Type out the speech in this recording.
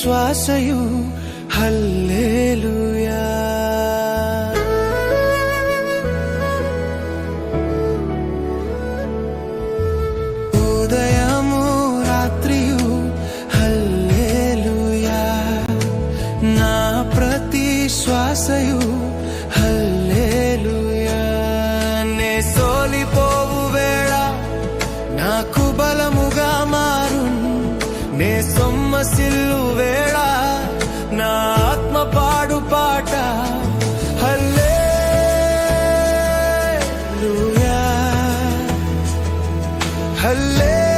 ಶ್ವಾಸಯು hallelujah. ಉದಯಮು ರಾತ್ರಿಯು హల్లెలూయా. నా ప్రతి శ్వాసయు హల్లెలూయా. నే సోలిపోవు వేళ నాకు బలముగా మారున్. నే సొమ్మసిల్లు వేళ నా ఆత్మ పాడు పాట హల్లెలూయా. హల్లెలూయా.